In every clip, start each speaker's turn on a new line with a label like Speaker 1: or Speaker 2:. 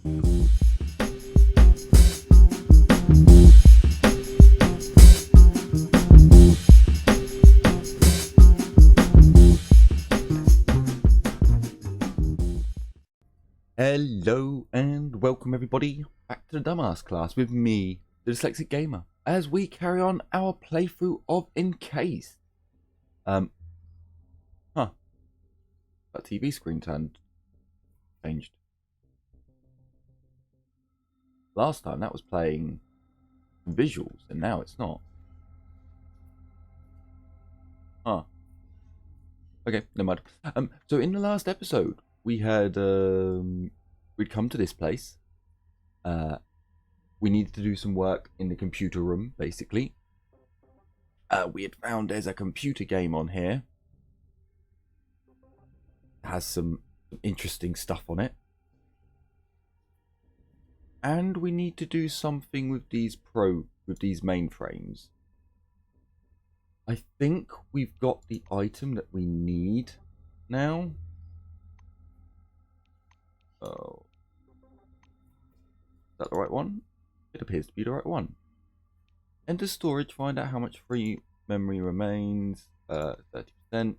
Speaker 1: Hello and welcome everybody back to the Dumbass class with me, the Dyslexic Gamer, as we carry on our playthrough of Encased. That TV screen changed. Last time that was playing visuals and now it's not. Okay, never mind. So in the last episode we had we'd come to this place. We needed to do some work in the computer room, basically. We had found there's a computer game on here. It has some interesting stuff on it. And we need to do something with these mainframes. I think we've got the item that we need now. Oh. Is that the right one? It appears to be the right one. Enter storage, find out how much free memory remains. 30%.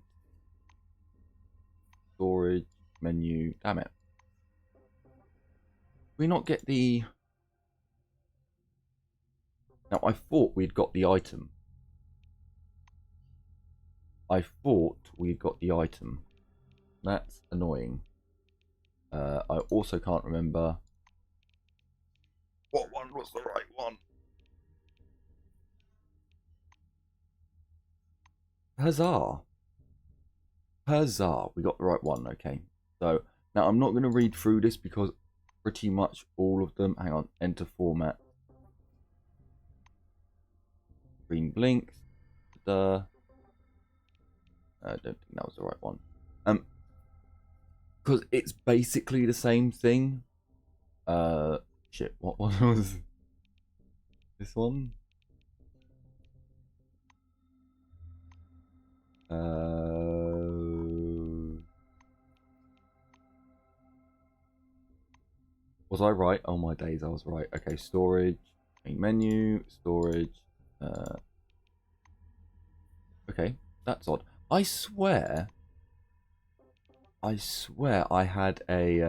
Speaker 1: Storage, menu, damn it. We not get the... Now I thought we'd got the item. That's annoying. I also can't remember what one was the right one. Huzzah! We got the right one, okay. So, now I'm not going to read through this because pretty much all of them... Hang on, enter format. Green blinks. I don't think that was the right one. Because it's basically the same thing. Shit, what one was this one? Was I right? Oh my days, I was right. Okay, storage, main menu, storage. Okay, that's odd. I swear I had a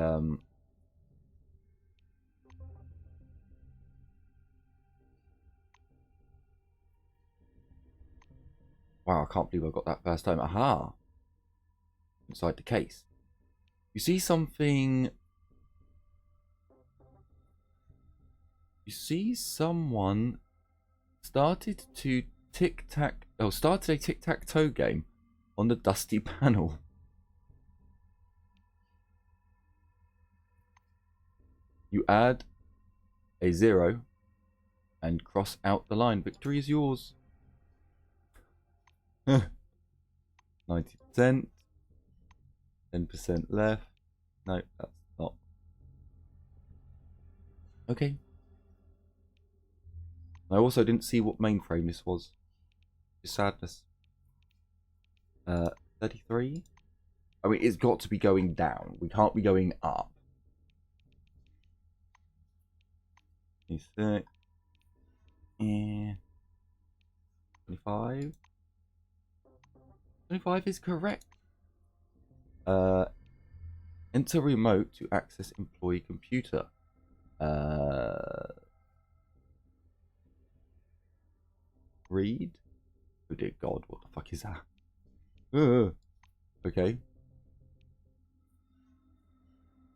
Speaker 1: wow, I can't believe I got that first time. Aha. Inside the case. You see something. You see someone started a tic-tac-toe game on the dusty panel. You add a 0 and cross out the line. Victory is yours. 90%. 10% left. No, that's not. Okay. I also didn't see what mainframe this was. It's sadness. 33? I mean, it's got to be going down. We can't be going up. 26. 25. 25 is correct. Enter remote to access employee computer. Read? Oh dear God, what the fuck is that? Okay.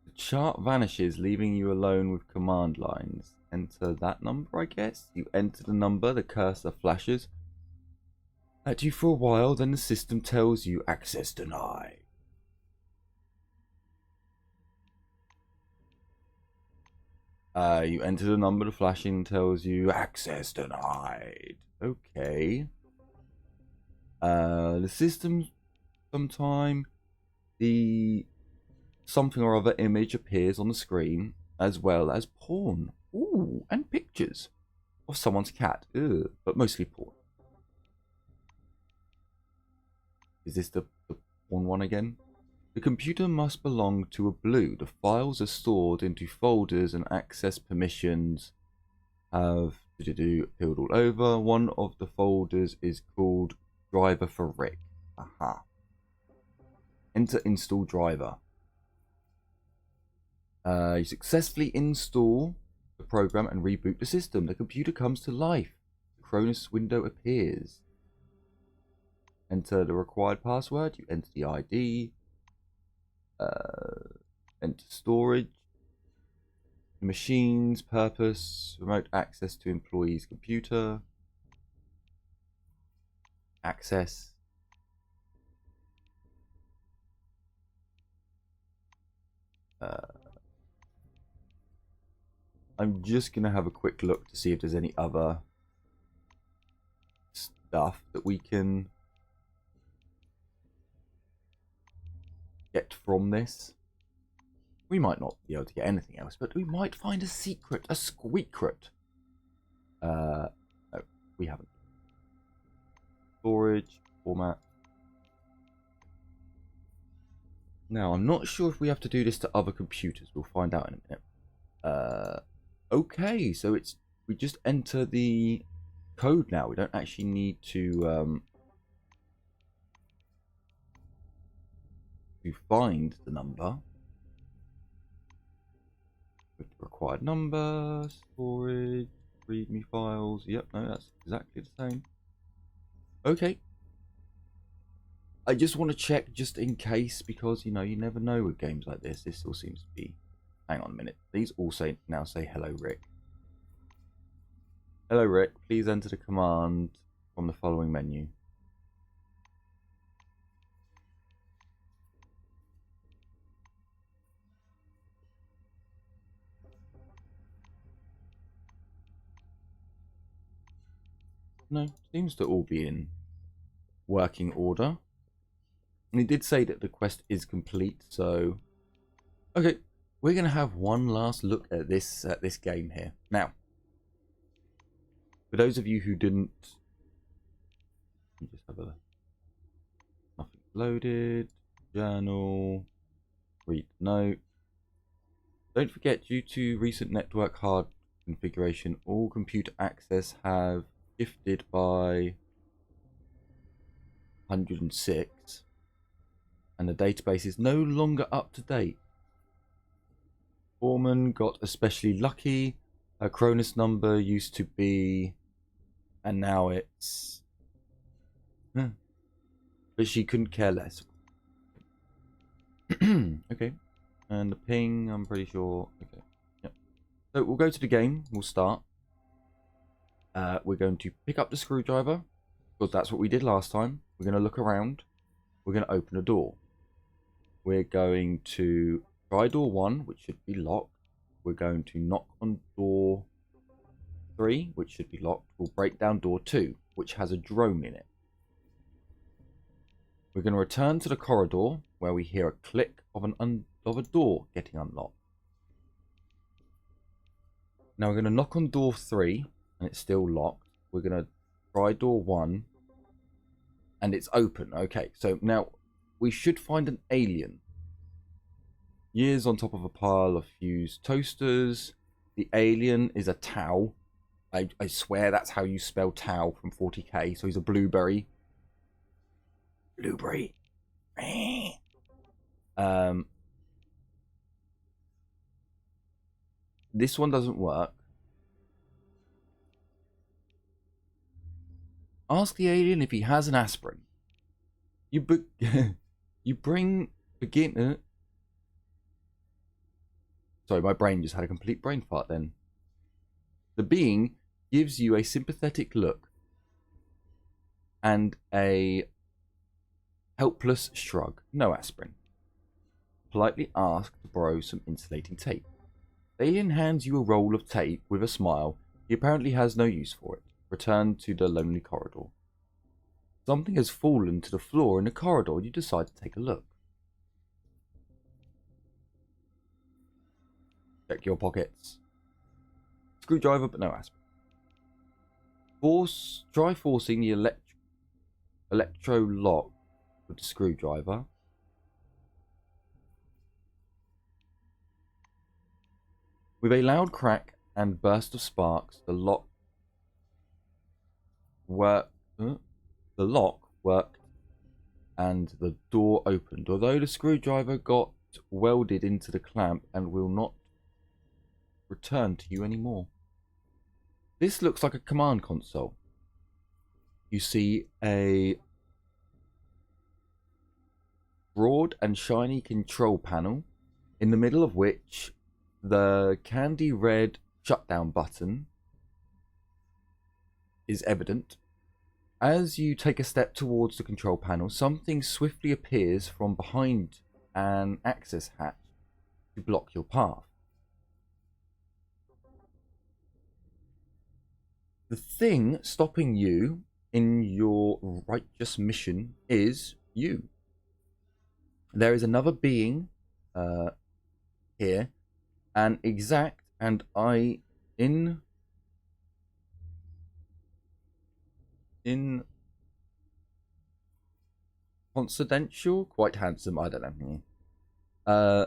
Speaker 1: The chart vanishes, leaving you alone with command lines. Enter that number, I guess. You enter the number, the cursor flashes at you for a while, then the system tells you access denied. You enter the number, the flashing tells you access denied. Okay. The system, sometime the something or other image appears on the screen, as well as porn. Ooh, and pictures of someone's cat. Ugh, but mostly porn. Is this the porn one again? The computer must belong to a blue. The files are stored into folders and access permissions have filled all over. One of the folders is called driver for Rick. Aha. Enter install driver. You successfully install the program and reboot the system. The computer comes to life. The Cronus window appears. Enter the required password. You enter the ID. Enter storage. Machines, purpose, remote access to employee's computer. Access. I'm just going to have a quick look to see if there's any other stuff that we can get from this. We might not be able to get anything else, but we might find a secret, a squeakret. No, we haven't. Storage, format. Now, I'm not sure if we have to do this to other computers. We'll find out in a minute. Okay, so we just enter the code now. We don't actually need to find the number. With the required number, storage, readme files. Yep, no, that's exactly the same. Okay. I just want to check just in case, because you know you never know with games like this. This all seems to be. Hang on a minute. These all now say hello, Rick. Hello, Rick. Please enter the command from the following menu. No, seems to all be in working order. And he did say that the quest is complete, so okay, we're gonna have one last look at this game here. Now, for those of you who didn't, let me just have a nothing loaded, journal, read note. Don't forget, due to recent network hard configuration, all computer access have shifted by 106. And the database is no longer up to date. Foreman got especially lucky. Her Cronus number used to be, and now it's. But she couldn't care less. Okay, and the ping, I'm pretty sure. Okay, yep. So we'll go to the game. We'll start. We're going to pick up the screwdriver because that's what we did last time. We're going to look around. We're going to open a door. We're going to try door 1, which should be locked. We're going to knock on door 3, which should be locked. We'll break down door 2, which has a drone in it. We're going to return to the corridor where we hear a click of a door getting unlocked. Now we're going to knock on door 3, and it's still locked. We're going to try door 1, and it's open. Okay, so now we should find an alien. Years on top of a pile of fused toasters. The alien is a Tau. I swear that's how you spell Tau from 40k. So he's a blueberry. Blueberry. This one doesn't work. Ask the alien if he has an aspirin. You bring beginner. Sorry, my brain just had a complete brain fart then. The being gives you a sympathetic look and a helpless shrug. No aspirin. Politely ask to borrow some insulating tape. The alien hands you a roll of tape with a smile. He apparently has no use for it. Return to the lonely corridor. Something has fallen to the floor in the corridor. You decide to take a look. Check your pockets. Screwdriver, but no aspirin. Try forcing the electro lock with the screwdriver. With a loud crack and burst of sparks, worked, the lock worked and the door opened, although the screwdriver got welded into the clamp and will not return to you anymore. This looks like a command console. You see a broad and shiny control panel, in the middle of which the candy red shutdown button is evident. As you take a step towards the control panel, something swiftly appears from behind an access hatch to block your path. The thing stopping you in your righteous mission is you. There is another being here, an exact and in confidential, quite handsome, I don't know,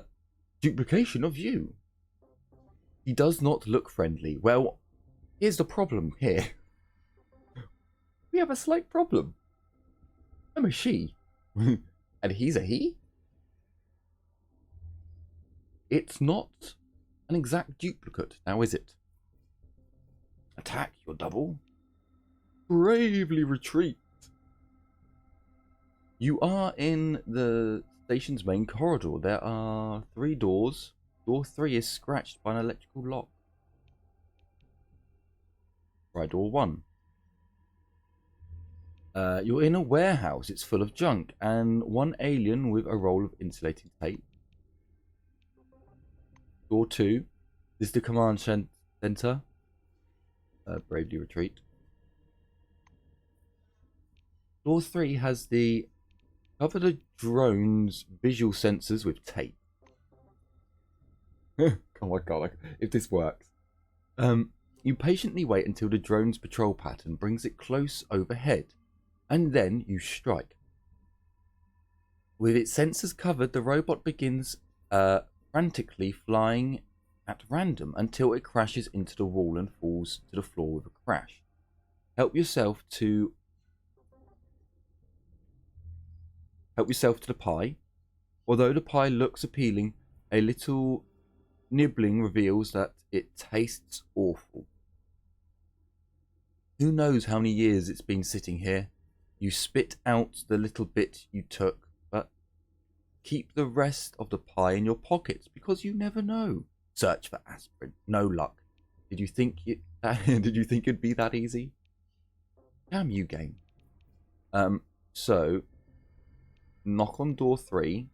Speaker 1: duplication of you. He does not look friendly. Well, here's the problem here. We have a slight problem. I'm a she. And he's a he? It's not an exact duplicate, now is it? Attack your double. Bravely retreat. You are in the station's main corridor. There are 3 doors. Door 3 is scratched by an electrical lock. Try door 1. You're in a warehouse. It's full of junk and one alien with a roll of insulating tape. Door 2 is the command center. Bravely retreat. Door 3 has the cover the drone's visual sensors with tape. Oh my god, if this works. You patiently wait until the drone's patrol pattern brings it close overhead, and then you strike. With its sensors covered, the robot begins frantically flying at random until it crashes into the wall and falls to the floor with a crash. Help yourself to the pie. Although the pie looks appealing, a little nibbling reveals that it tastes awful. Who knows how many years it's been sitting here? You spit out the little bit you took, but keep the rest of the pie in your pockets because you never know. Search for aspirin. No luck. Did you think it'd be that easy? Damn you, game. So knock on door 3.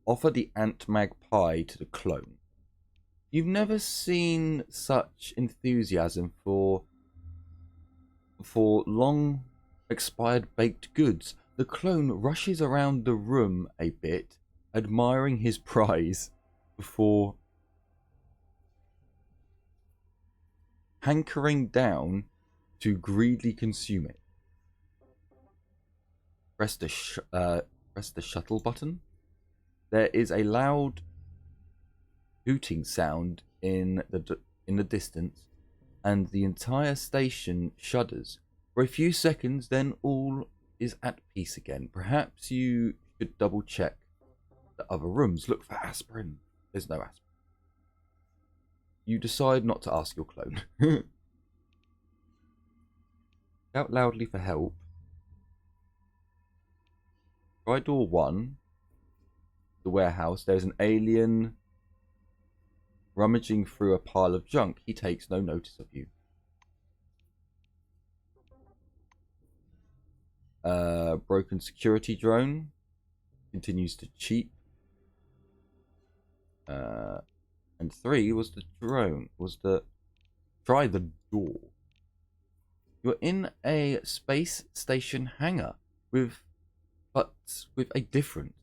Speaker 1: Offer the ant magpie to the clone. You've never seen such enthusiasm for long expired baked goods. The clone rushes around the room a bit, admiring his prize before hankering down to greedily consume it. Press the shuttle button. There is a loud hooting sound in the distance, and the entire station shudders. For a few seconds, then all is at peace again. Perhaps you should double check the other rooms. Look for aspirin. There's no aspirin. You decide not to ask your clone. Shout loudly for help. Try door 1. The warehouse. There's an alien rummaging through a pile of junk. He takes no notice of you. Broken security drone continues to cheep. And 3 was the drone. Try the door. You're in a space station hangar with a different.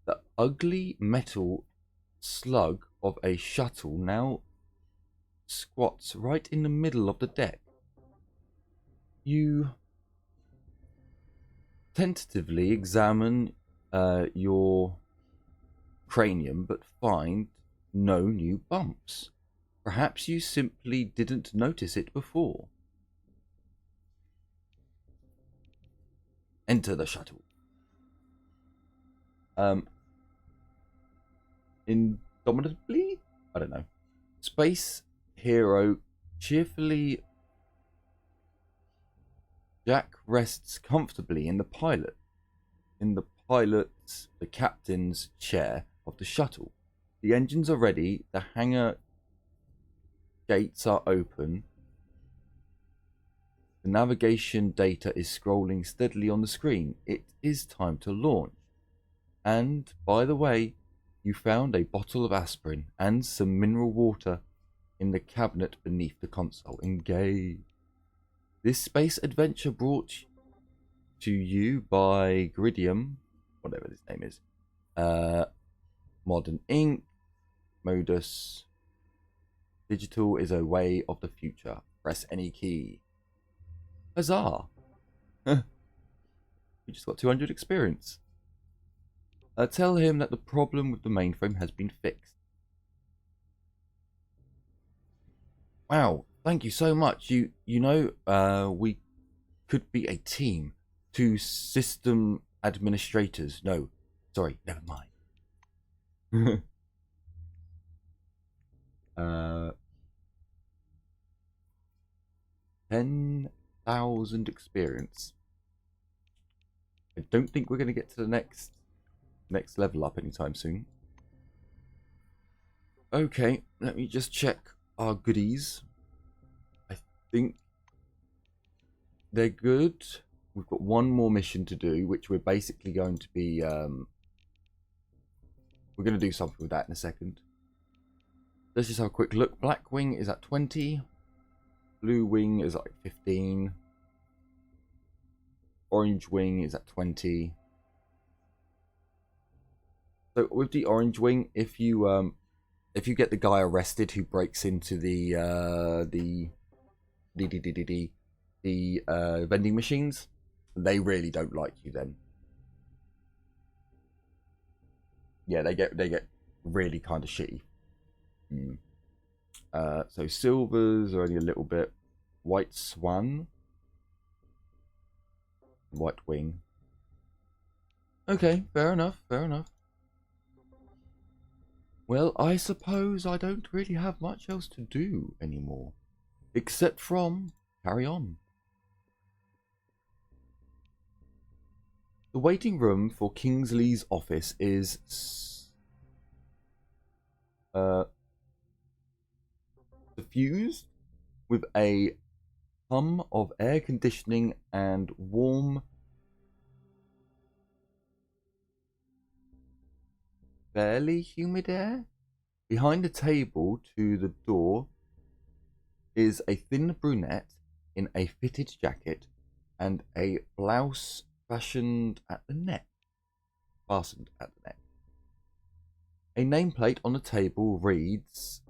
Speaker 1: The ugly metal slug of a shuttle now squats right in the middle of the deck. You tentatively examine your cranium but find no new bumps. Perhaps you simply didn't notice it before. Enter the shuttle. Indomitably? I don't know. Space hero cheerfully. Jack rests comfortably in the the captain's chair of the shuttle. The engines are ready, the hangar gates are open, the navigation data is scrolling steadily on the screen. It is time to launch. And, by the way, you found a bottle of aspirin and some mineral water in the cabinet beneath the console. Engage. This space adventure brought to you by Gridium, whatever this name is, Modern Ink, Modus. Digital is a way of the future. Press any key. Huzzah! We just got 200 experience. Tell him that the problem with the mainframe has been fixed. Wow, thank you so much. You know, we could be a team. 2 system administrators. No, sorry, never mind. 10,000 experience. I don't think we're going to get to the next level up anytime soon. Okay, let me just check our goodies. I think they're good. We've got one more mission to do, which we're basically going to be we're going to do something with that in a second. Let's just have a quick look. Black Wing is at 20. Blue Wing is at like 15. Orange Wing is at 20. So with the Orange Wing, if you get the guy arrested who breaks into the vending machines, they really don't like you then. Yeah, they get really kind of shitty. So silvers are only a little bit. White Swan. White Wing. Okay, fair enough, fair enough. Well, I suppose I don't really have much else to do anymore. Except from carry on. The waiting room for Kingsley's office is suffused with a hum of air conditioning and warm, fairly humid air. Behind the table to the door is a thin brunette in a fitted jacket and a blouse fastened at the neck. A nameplate on the table reads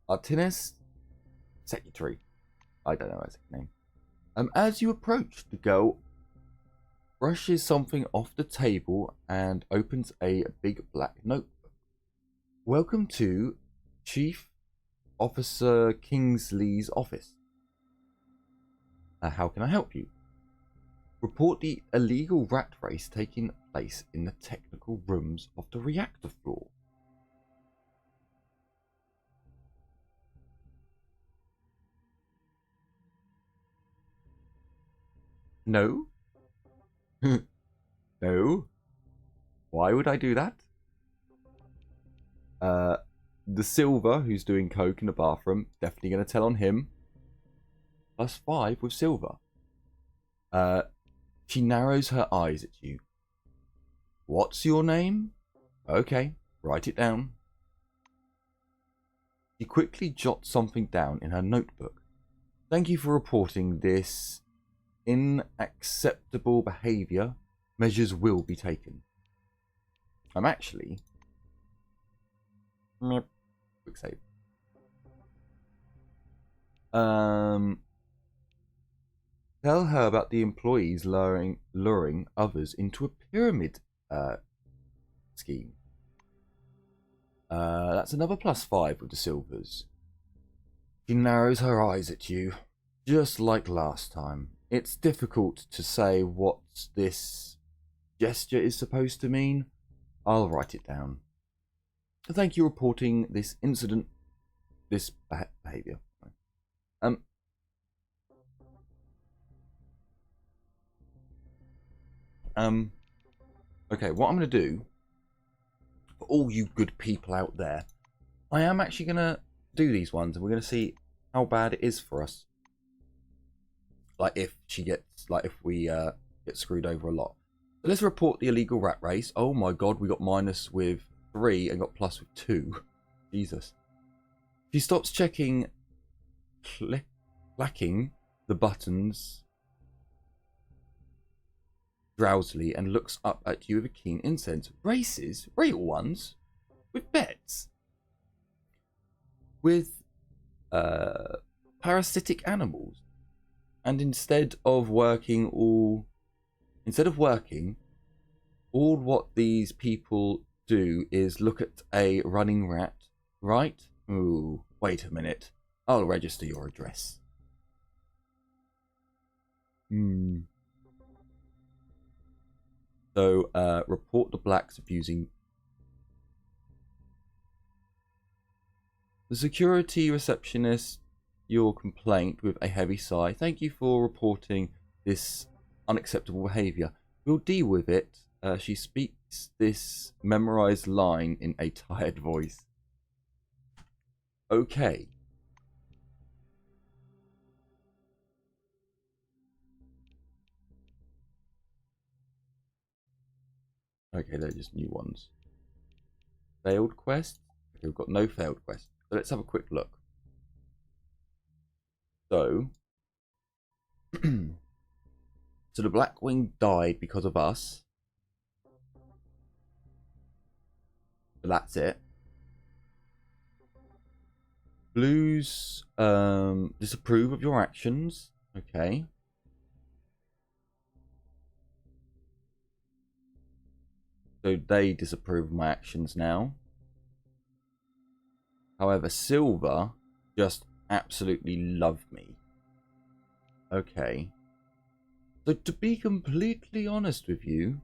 Speaker 1: Artinus Secretary. I don't know his name. As you approach, the girl brushes something off the table and opens a big black notebook. Welcome to Chief Officer Kingsley's office. How can I help you? Report the illegal rat race taking place in the technical rooms of the reactor floor. No? No? Why would I do that? The Silver, who's doing coke in the bathroom, definitely going to tell on him. +5 with Silver. She narrows her eyes at you. What's your name? Okay, write it down. She quickly jots something down in her notebook. Thank you for reporting this unacceptable behavior. Measures will be taken. I'm actually... Quick save. Tell her about the employees luring others into a pyramid scheme. That's another +5 with the silvers. She narrows her eyes at you, just like last time. It's difficult to say what this gesture is supposed to mean. I'll write it down. Thank you for reporting this incident, this behavior. Okay, what I'm going to do, for all you good people out there, I am actually going to do these ones, and we're going to see how bad it is for us. Like if we get screwed over a lot. So let's report the illegal rat race. Oh my god, we got minus with 3 and got plus with 2. Jesus. She stops checking, clacking the buttons drowsily and looks up at you with a keen incense. Races? Real ones? With bets? With parasitic animals? And instead of working, all what these people do is look at a running rat, right? Ooh, wait a minute. I'll register your address. So, report the blacks abusing. The security receptionist your complaint with a heavy sigh. Thank you for reporting this unacceptable behaviour. We'll deal with it. She speaks this memorized line in a tired voice. Okay. Okay, they're just new ones. Failed quest? Okay, we've got no failed quest. So let's have a quick look. So, so the Blackwing died because of us. But that's it. Blues disapprove of your actions. Okay. So they disapprove of my actions now. However, Silver just absolutely love me. Okay. So to be completely honest with you,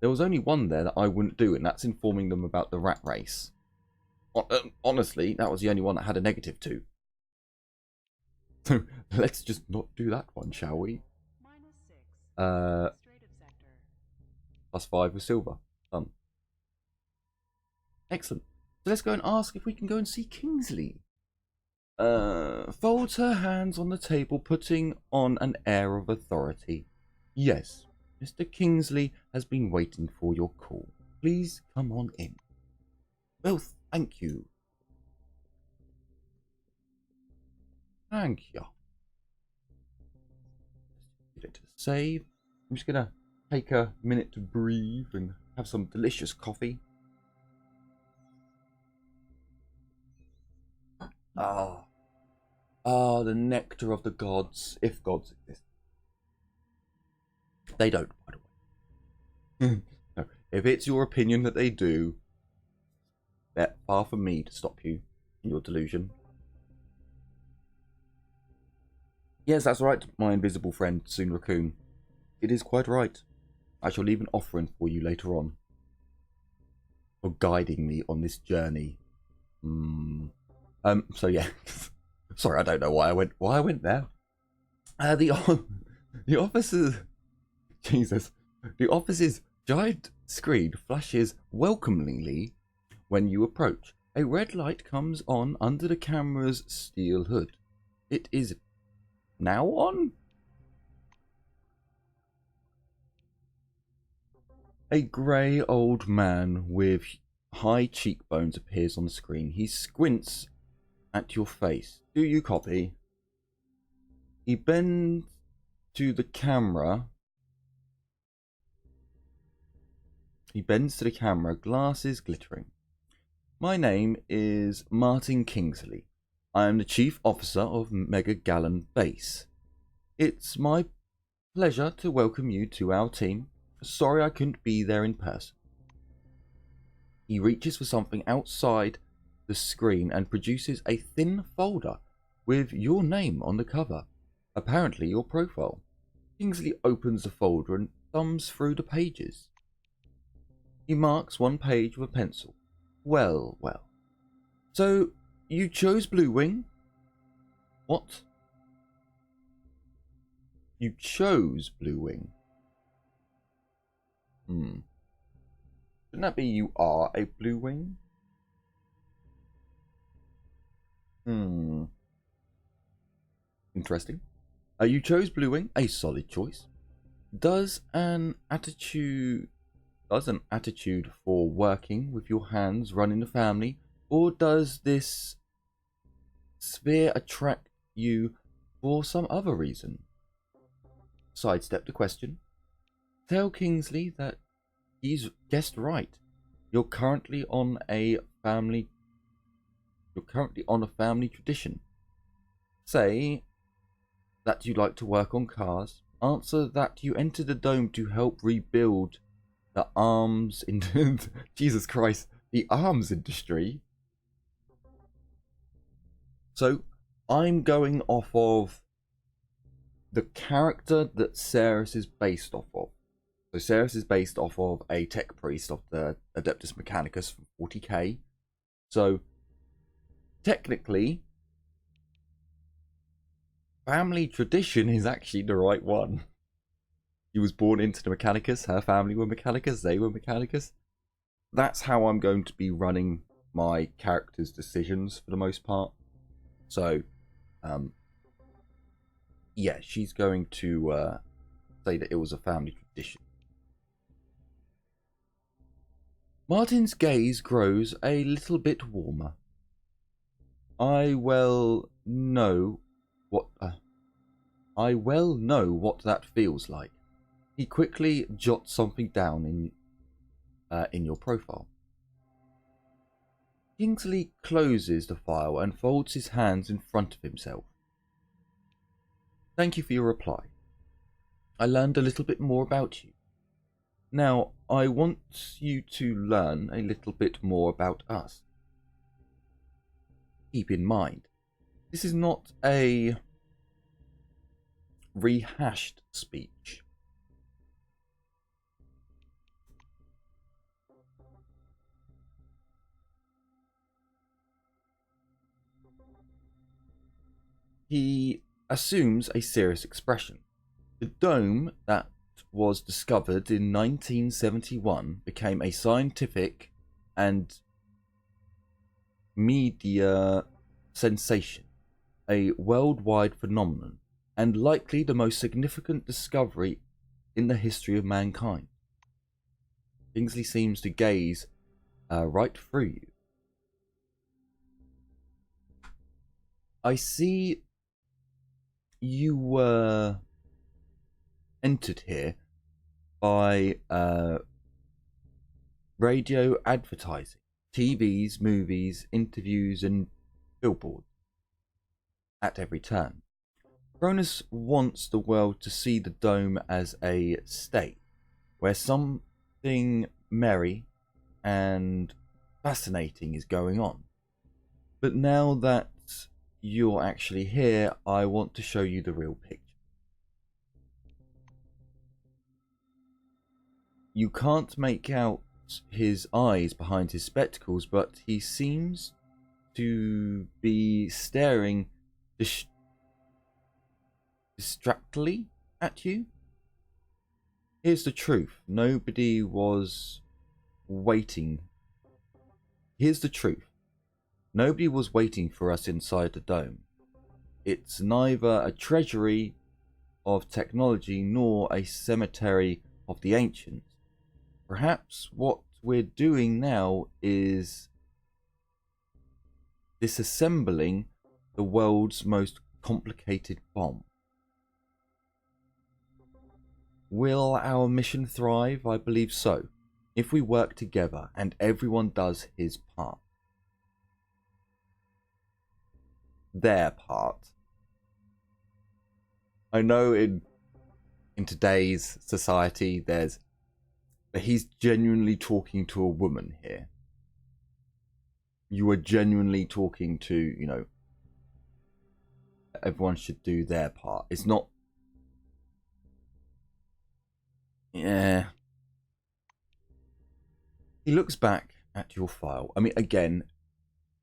Speaker 1: there was only one there that I wouldn't do, and that's informing them about the rat race. Honestly, that was the only one that had a -2. So let's just not do that one, shall we? -6. +5 with Silver. Done. Excellent. So let's go and ask if we can go and see Kingsley. Folds her hands on the table, putting on an air of authority. Yes, Mr. Kingsley has been waiting for your call. Please come on in. Well, thank you. Thank you. Give it to save. I'm just gonna take a minute to breathe and have some delicious coffee. The nectar of the gods, if gods exist. They don't, by the way. No, if it's your opinion that they do, they're far from me to stop you in your delusion. Yes, that's right, my invisible friend, Soon Raccoon. It is quite right. I shall leave an offering for you later on. For guiding me on this journey. So yeah. Sorry, I don't know why I went there. The officer's Jesus. The officer's giant screen flashes welcomingly when you approach. A red light comes on under the camera's steel hood. It is now on? A grey old man with high cheekbones appears on the screen. He squints at your face. Do you copy? He bends to the camera. Glasses glittering. My name is Martin Kingsley. I am the Chief Officer of Mega Gallon Base. It's my pleasure to welcome you to our team. Sorry I couldn't be there in person. He reaches for something outside the screen and produces a thin folder with your name on the cover, apparently your profile. Kingsley opens the folder and thumbs through the pages. He marks one page with a pencil. Well, well. So, you chose Blue Wing? What? You chose Blue Wing? Shouldn't that be you are a Blue Wing? Interesting. You chose Blue Wing, a solid choice. Does an attitude for working with your hands run in the family, or does this sphere attract you for some other reason? Sidestep the question. Tell Kingsley that he's guessed right. You're currently on a family tradition. Say that you like to work on cars. Answer that you entered the dome to help rebuild the arms Jesus Christ, the arms industry. So I'm going off of the character that Ceres is based off of. So Ceres is based off of a tech priest of the Adeptus Mechanicus from 40k. So technically, family tradition is actually the right one. She was born into the Mechanicus, her family were Mechanicus, they were Mechanicus. That's how I'm going to be running my character's decisions for the most part. So, yeah, she's going to say that it was a family tradition. Martin's gaze grows a little bit warmer. I well know what that feels like. He quickly jots something down in your profile. Kingsley closes the file and folds his hands in front of himself. Thank you for your reply. I learned a little bit more about you. Now, I want you to learn a little bit more about us. Keep in mind, this is not a rehashed speech. He assumes a serious expression. The dome that was discovered in 1971 became a scientific and media sensation, a worldwide phenomenon, and likely the most significant discovery in the history of mankind. Kingsley seems to gaze right through you. I see you were entered here by radio advertising, TVs, movies, interviews, and billboards at every turn. Cronus wants the world to see the dome as a state where something merry and fascinating is going on. But now that you're actually here, I want to show you the real picture. You can't make out his eyes behind his spectacles, but he seems to be staring distractedly at you. Here's the truth. Nobody was waiting. Here's the truth. Nobody was waiting for us inside the dome. It's neither a treasury of technology nor a cemetery of the ancients. Perhaps what we're doing now is disassembling the world's most complicated bomb. Will our mission thrive? I believe so, if we work together and everyone does his part. their part. I know in today's society he's genuinely talking to a woman here. You are genuinely talking to, everyone should do their part. It's not... Yeah. He looks back at your file. I mean, again,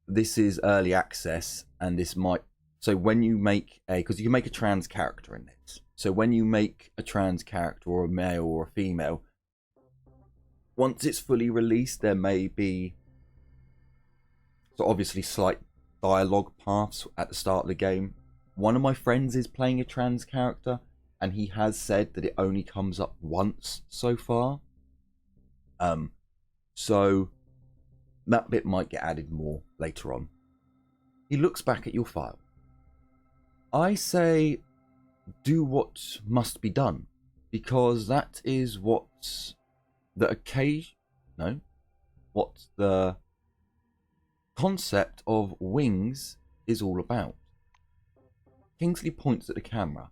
Speaker 1: this is early access, and this might... So when you make because you can make a trans character in this. So when you make a trans character, or a male or a female, once it's fully released, there may be... So obviously slight dialogue paths at the start of the game. One of my friends is playing a trans character, and he has said that it only comes up once so far. So that bit might get added more later on. He looks back at your file. I say do what must be done, because that is what the concept of wings is all about. Kingsley points at the camera.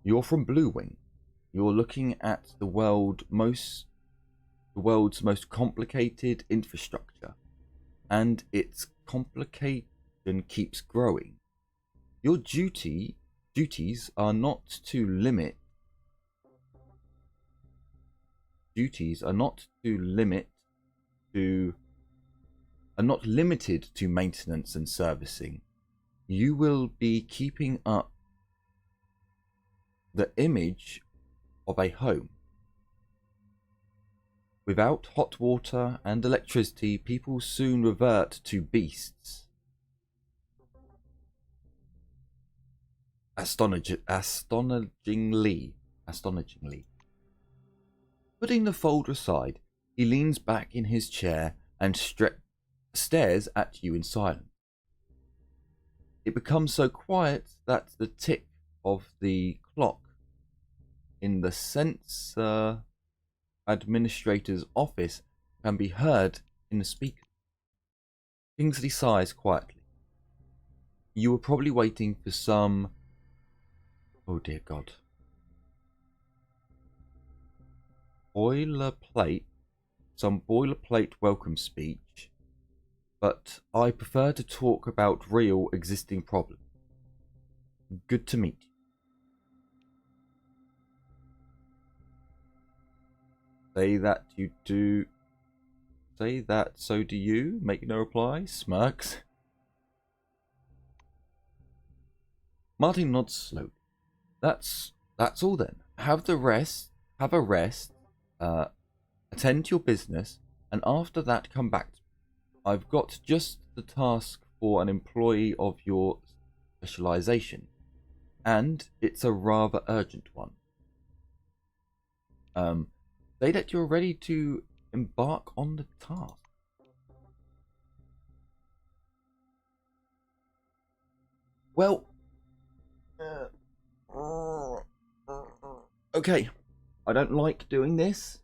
Speaker 1: You're from Blue Wing. You're looking at the world's most complicated infrastructure, and its complication keeps growing. Your duties are not limited to maintenance and servicing. You will be keeping up the image of a home. Without hot water and electricity, people soon revert to beasts. Astonishingly. Putting the folder aside, he leans back in his chair and stares at you in silence. It becomes so quiet that the tick of the clock in the sensor administrator's office can be heard in the speaker. Kingsley sighs quietly. You were probably waiting for some... Oh dear God. Some boilerplate welcome speech, but I prefer to talk about real existing problems. Good to meet you. Say that, so do you? Make no reply, smirks. Martin nods slowly. That's all then. Have a rest, attend to your business, and after that come back to me. I've got just the task for an employee of your specialization, and it's a rather urgent one. Say that you're ready to embark on the task. Well, okay, I don't like doing this.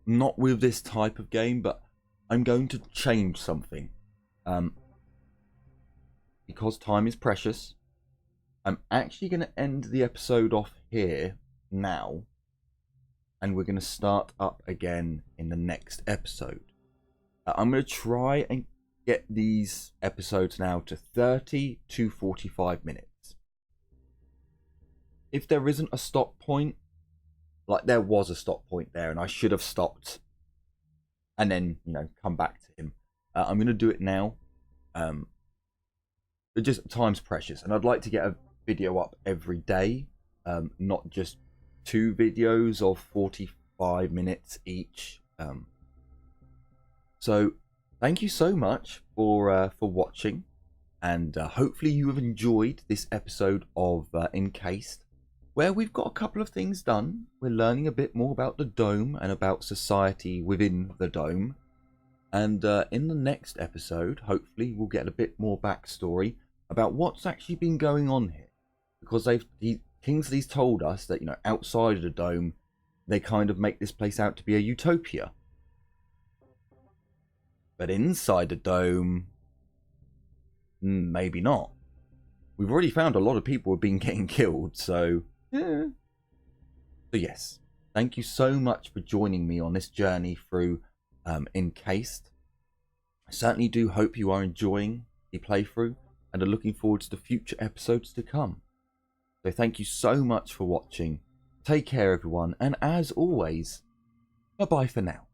Speaker 1: Not with this type of game, but I'm going to change something. Because time is precious, I'm actually going to end the episode off here now, and we're going to start up again in the next episode. I'm going to try and get these episodes now to 30 to 45 minutes. If there isn't a stop point, like there was a stop point there and I should have stopped and then, come back to him. I'm going to do it now. Just time's precious, and I'd like to get a video up every day, not just 2 videos of 45 minutes each. So thank you so much for watching, and hopefully you have enjoyed this episode of Encased, where we've got a couple of things done. We're learning a bit more about the dome and about society within the dome, and in the next episode hopefully we'll get a bit more backstory about what's actually been going on here, because Kingsley's told us that outside of the dome they kind of make this place out to be a utopia, but inside the dome Maybe not. We've already found a lot of people have been getting killed, so yeah. So yes, thank you so much for joining me on this journey through Encased. I certainly do hope you are enjoying the playthrough and are looking forward to the future episodes to come. So thank you so much for watching. Take care, everyone, and as always, bye-bye for now.